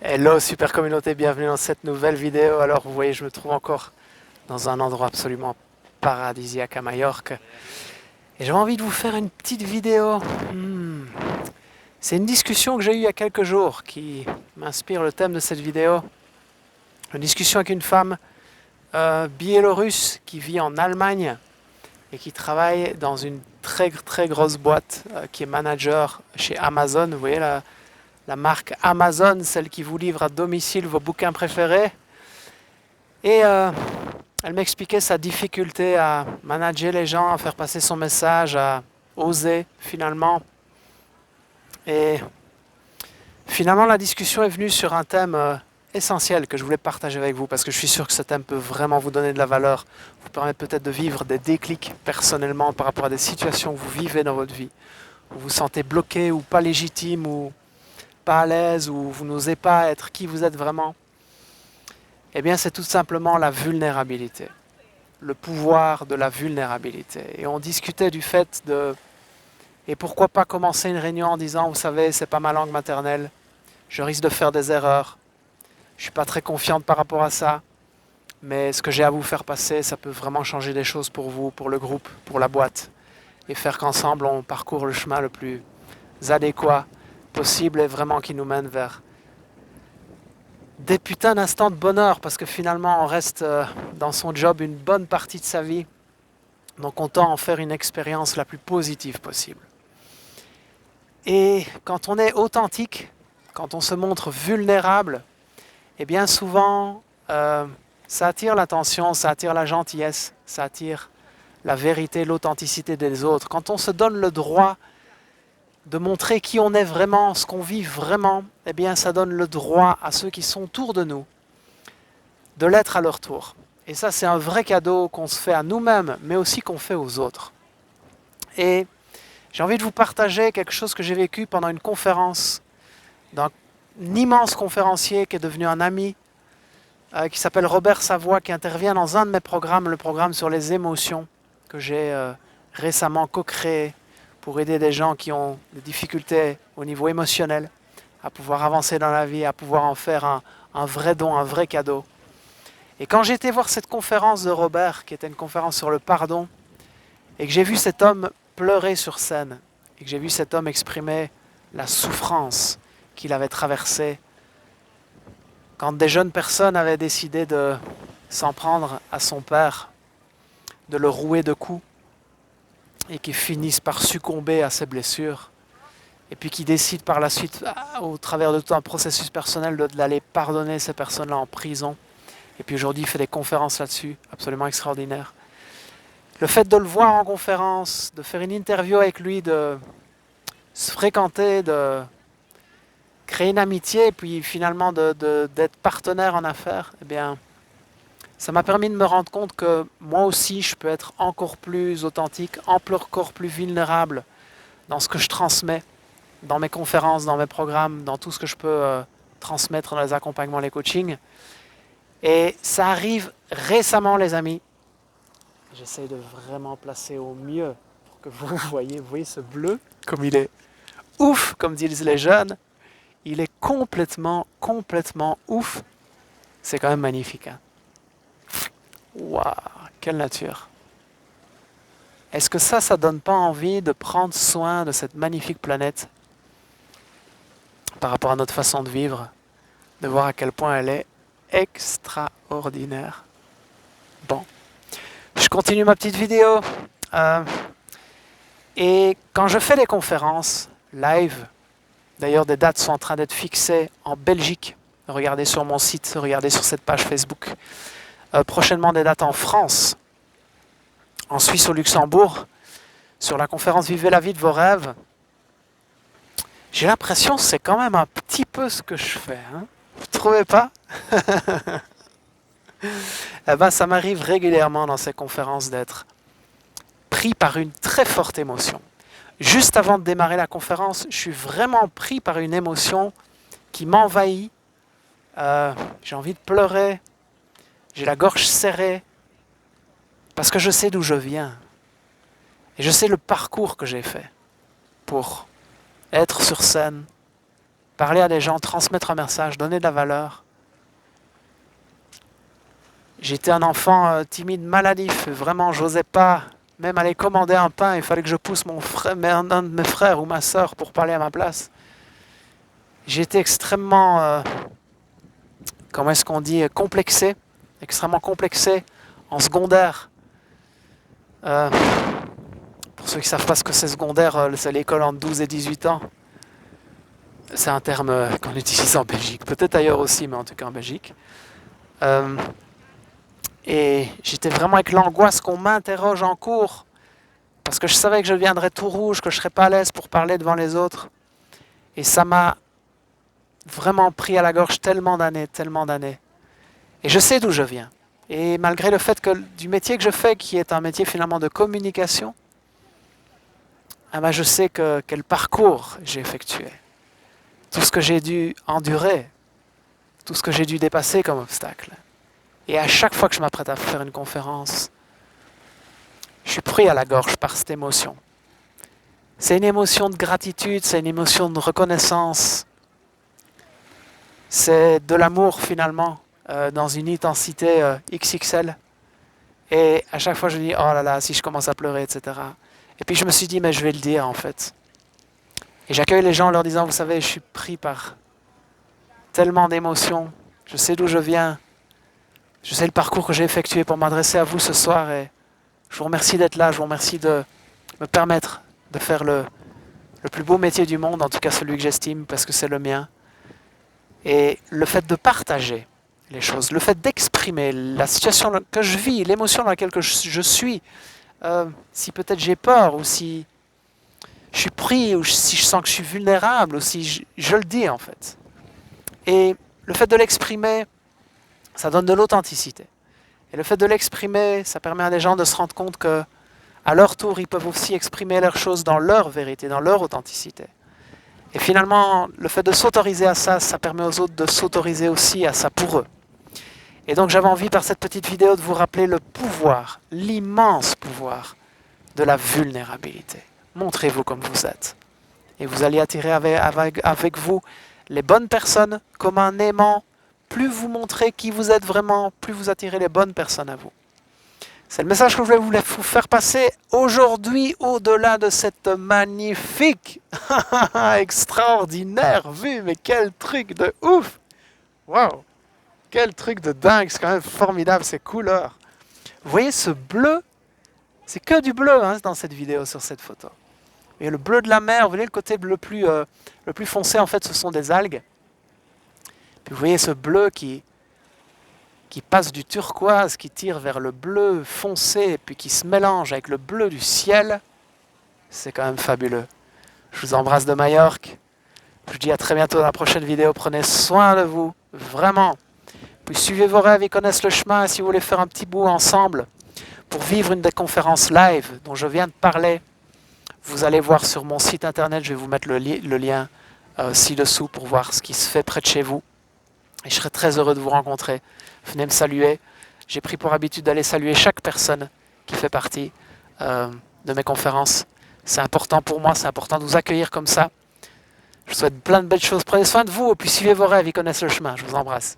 Hello super communauté, bienvenue dans cette nouvelle vidéo. Alors vous voyez, je me trouve encore dans un endroit absolument paradisiaque à Majorque. Et j'ai envie de vous faire une petite vidéo. C'est une discussion que j'ai eue il y a quelques jours qui m'inspire le thème de cette vidéo. Une discussion avec une femme biélorusse qui vit en Allemagne et qui travaille dans une très très grosse boîte qui est manager chez Amazon. Vous voyez la marque Amazon, celle qui vous livre à domicile vos bouquins préférés. Et elle m'expliquait sa difficulté à manager les gens, à faire passer son message, à oser finalement. Et finalement, la discussion est venue sur un thème essentiel que je voulais partager avec vous parce que je suis sûr que ce thème peut vraiment vous donner de la valeur, vous permettre peut-être de vivre des déclics personnellement par rapport à des situations que vous vivez dans votre vie, où vous vous sentez bloqué ou pas légitime ou pas à l'aise ou vous n'osez pas être qui vous êtes vraiment. Eh bien, c'est tout simplement la vulnérabilité, le pouvoir de la vulnérabilité. Et on discutait du fait de... Et pourquoi pas commencer une réunion en disant, vous savez, c'est pas ma langue maternelle, je risque de faire des erreurs, je suis pas très confiante par rapport à ça, mais ce que j'ai à vous faire passer, ça peut vraiment changer des choses pour vous, pour le groupe, pour la boîte, et faire qu'ensemble, on parcourt le chemin le plus adéquat possible et vraiment qui nous mène vers des putains d'instants de bonheur, parce que finalement, on reste dans son job une bonne partie de sa vie. Donc on tend à en faire une expérience la plus positive possible. Et quand on est authentique, quand on se montre vulnérable, eh bien souvent, ça attire l'attention, ça attire la gentillesse, ça attire la vérité, l'authenticité des autres. Quand on se donne le droit de montrer qui on est vraiment, ce qu'on vit vraiment, eh bien ça donne le droit à ceux qui sont autour de nous de l'être à leur tour. Et ça, c'est un vrai cadeau qu'on se fait à nous-mêmes, mais aussi qu'on fait aux autres. Et j'ai envie de vous partager quelque chose que j'ai vécu pendant une conférence d'un immense conférencier qui est devenu un ami, qui s'appelle Robert Savoie, qui intervient dans un de mes programmes, le programme sur les émotions, que j'ai récemment co-créé pour aider des gens qui ont des difficultés au niveau émotionnel, à pouvoir avancer dans la vie, à pouvoir en faire un vrai don, un vrai cadeau. Et quand j'ai été voir cette conférence de Robert, qui était une conférence sur le pardon, et que j'ai vu cet homme pleurer sur scène, et que j'ai vu cet homme exprimer la souffrance qu'il avait traversée, quand des jeunes personnes avaient décidé de s'en prendre à son père, de le rouer de coups, et qui finissent par succomber à ses blessures, et puis qui décident par la suite, au travers de tout un processus personnel, d'aller pardonner ces personnes-là en prison. Et puis aujourd'hui, il fait des conférences là-dessus, absolument extraordinaires. Le fait de le voir en conférence, de faire une interview avec lui, de se fréquenter, de créer une amitié, et puis finalement d'être partenaire en affaires, eh bien, ça m'a permis de me rendre compte que moi aussi, je peux être encore plus authentique, encore plus vulnérable dans ce que je transmets, dans mes conférences, dans mes programmes, dans tout ce que je peux transmettre dans les accompagnements, les coachings. Et ça arrive récemment, les amis. J'essaye de vraiment placer au mieux pour que vous voyez ce bleu, comme il est ouf, comme disent les jeunes. Il est complètement ouf. C'est quand même magnifique. Hein. Waouh, quelle nature. Est-ce que ça donne pas envie de prendre soin de cette magnifique planète par rapport à notre façon de vivre, de voir à quel point elle est extraordinaire. Bon. Je continue ma petite vidéo. Et quand je fais des conférences live, d'ailleurs des dates sont en train d'être fixées en Belgique, regardez sur mon site, regardez sur cette page Facebook. Prochainement des dates en France, en Suisse, au Luxembourg, sur la conférence Vivez la vie de vos rêves. J'ai l'impression que c'est quand même un petit peu ce que je fais. Hein, vous ne trouvez pas? Eh ben, ça m'arrive régulièrement dans ces conférences d'être pris par une très forte émotion. Juste avant de démarrer la conférence, je suis vraiment pris par une émotion qui m'envahit. J'ai envie de pleurer, j'ai la gorge serrée, parce que je sais d'où je viens. Et je sais le parcours que j'ai fait pour être sur scène, parler à des gens, transmettre un message, donner de la valeur. J'étais un enfant timide, maladif, vraiment, j'osais pas même aller commander un pain, il fallait que je pousse un de mes frères ou ma soeur pour parler à ma place. J'étais extrêmement, comment est-ce qu'on dit, complexé, extrêmement complexé en secondaire. Pour ceux qui ne savent pas ce que c'est secondaire, c'est l'école entre 12 et 18 ans. C'est un terme qu'on utilise en Belgique, peut-être ailleurs aussi, mais en tout cas en Belgique. Et j'étais vraiment avec l'angoisse qu'on m'interroge en cours, parce que je savais que je deviendrais tout rouge, que je ne serais pas à l'aise pour parler devant les autres. Et ça m'a vraiment pris à la gorge tellement d'années, tellement d'années. Et je sais d'où je viens. Et malgré le fait que du métier que je fais, qui est un métier finalement de communication, eh ben je sais quel parcours j'ai effectué. Tout ce que j'ai dû endurer, tout ce que j'ai dû dépasser comme obstacle. Et à chaque fois que je m'apprête à faire une conférence, je suis pris à la gorge par cette émotion. C'est une émotion de gratitude, c'est une émotion de reconnaissance. C'est de l'amour finalement, dans une intensité XXL. Et à chaque fois je dis, oh là là, si je commence à pleurer, etc. Et puis je me suis dit, mais je vais le dire en fait. Et j'accueille les gens en leur disant, vous savez, je suis pris par tellement d'émotions. Je sais d'où je viens. Je sais le parcours que j'ai effectué pour m'adresser à vous ce soir. Et je vous remercie d'être là. Je vous remercie de me permettre de faire le plus beau métier du monde, en tout cas celui que j'estime, parce que c'est le mien. Et le fait de partager les choses, le fait d'exprimer la situation que je vis, l'émotion dans laquelle je suis, si peut-être j'ai peur, ou si je suis pris, ou si je sens que je suis vulnérable, ou si je le dis en fait. Et le fait de l'exprimer, ça donne de l'authenticité. Et le fait de l'exprimer, ça permet à des gens de se rendre compte que, à leur tour, ils peuvent aussi exprimer leurs choses dans leur vérité, dans leur authenticité. Et finalement, le fait de s'autoriser à ça, ça permet aux autres de s'autoriser aussi à ça pour eux. Et donc j'avais envie par cette petite vidéo de vous rappeler le pouvoir, l'immense pouvoir de la vulnérabilité. Montrez-vous comme vous êtes. Et vous allez attirer avec vous les bonnes personnes comme un aimant. Plus vous montrez qui vous êtes vraiment, plus vous attirez les bonnes personnes à vous. C'est le message que je voulais vous faire passer aujourd'hui au-delà de cette magnifique, extraordinaire vue. Mais quel truc de ouf! Waouh! Quel truc de dingue, c'est quand même formidable ces couleurs. Vous voyez ce bleu? C'est que du bleu dans cette vidéo, sur cette photo. Et le bleu de la mer, vous voyez le côté le plus foncé en fait, ce sont des algues. Puis vous voyez ce bleu qui passe du turquoise, qui tire vers le bleu foncé, puis qui se mélange avec le bleu du ciel. C'est quand même fabuleux. Je vous embrasse de Majorque. Je vous dis à très bientôt dans la prochaine vidéo. Prenez soin de vous, vraiment. Puis suivez vos rêves, ils connaissent le chemin. Et si vous voulez faire un petit bout ensemble pour vivre une des conférences live dont je viens de parler, vous allez voir sur mon site internet, je vais vous mettre le lien ci-dessous pour voir ce qui se fait près de chez vous. Et je serai très heureux de vous rencontrer. Venez me saluer. J'ai pris pour habitude d'aller saluer chaque personne qui fait partie de mes conférences. C'est important pour moi, c'est important de vous accueillir comme ça. Je vous souhaite plein de belles choses. Prenez soin de vous et puis suivez vos rêves, ils connaissent le chemin. Je vous embrasse.